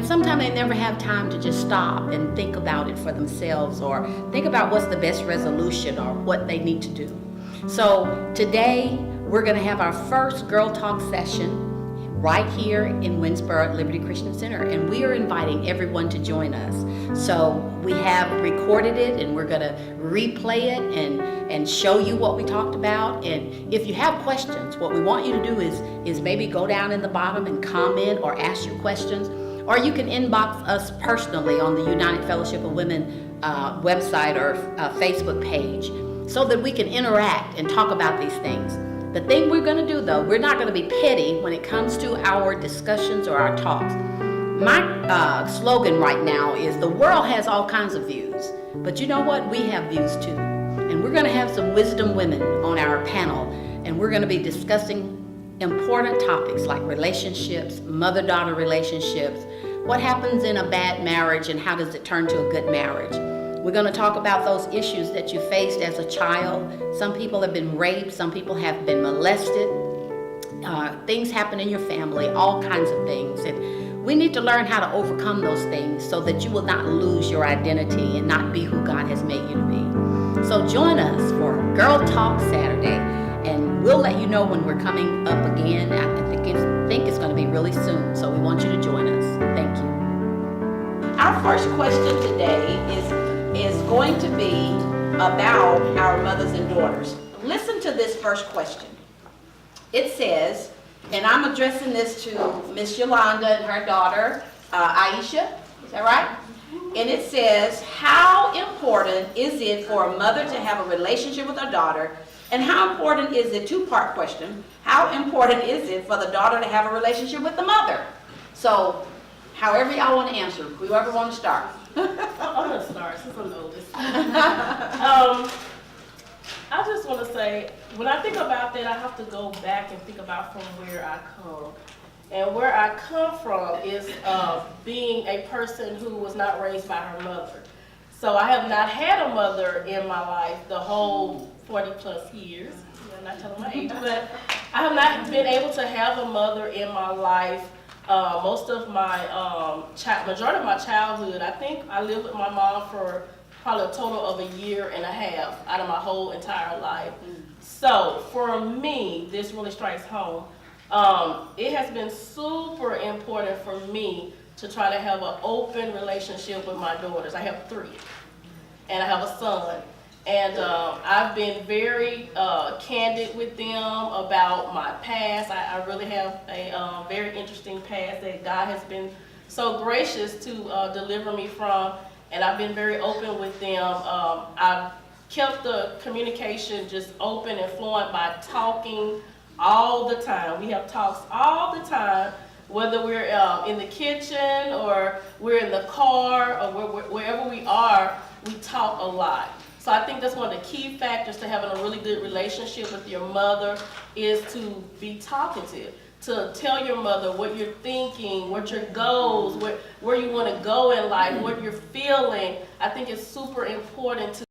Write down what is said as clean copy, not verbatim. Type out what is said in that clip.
And sometimes they never have time to just stop and think about it for themselves, or think about what's the best resolution or what they need to do. So today we're going to have our first Girl Talk session right here in Winsboro at Liberty Christian Center, and we are inviting everyone to join us. So we have recorded it, and we're going to replay it and show you what we talked about. And if you have questions, what we want you to do is maybe go down in the bottom and comment or ask your questions, or you can inbox us personally on the United Fellowship of Women website or Facebook page, so that we can interact and talk about these things. The thing we're going to do, though, we're not going to be petty when it comes to our discussions or our talks. My slogan right now is the world has all kinds of views, but you know what? We have views too. And we're going to have some wisdom women on our panel, and we're going to be discussing important topics like relationships, mother-daughter relationships, what happens in a bad marriage and how does it turn to a good marriage. We're going to talk about those issues that you faced as a child. Some people have been raped, some people have been molested. Things happen in your family, all kinds of things. And we need to learn how to overcome those things so that you will not lose your identity and not be who God has made you to be. So join us for Girl Talk Saturday, and we'll let you know when we're coming up again. I think it's going to be really soon, so we want you to join us. Thank you. Our first question today is going to be about our mothers and daughters. Listen to this first question. It says, and I'm addressing this to Miss Yolanda and her daughter, Aisha, is that right? And it says, how important is it for a mother to have a relationship with her daughter? And how important is it, two-part question, how important is it for the daughter to have a relationship with the mother? So, however y'all want to answer, whoever want to start. I'm going to start since I'm the oldest. I just want to say, when I think about that, I have to go back and think about from where I come. And where I come from is being a person who was not raised by her mother. So I have not had a mother in my life the whole 40 plus years. I'm not telling my age, but I have not been able to have a mother in my life. Most of my, majority of my childhood, I think I lived with my mom for probably a total of a year and a half out of my whole entire life. So for me, this really strikes home. It has been super important for me to try to have an open relationship with my daughters. I have 3, and I have a son. And I've been very candid with them about my past. I really have a very interesting past that God has been so gracious to deliver me from, and I've been very open with them. I've kept the communication just open and fluent by talking all the time. We have talks all the time, whether we're in the kitchen or we're in the car or wherever we are, we talk a lot. So I think that's one of the key factors to having a really good relationship with your mother is to be talkative, to tell your mother what you're thinking, what your goals, where you want to go in life, what you're feeling. I think it's super important to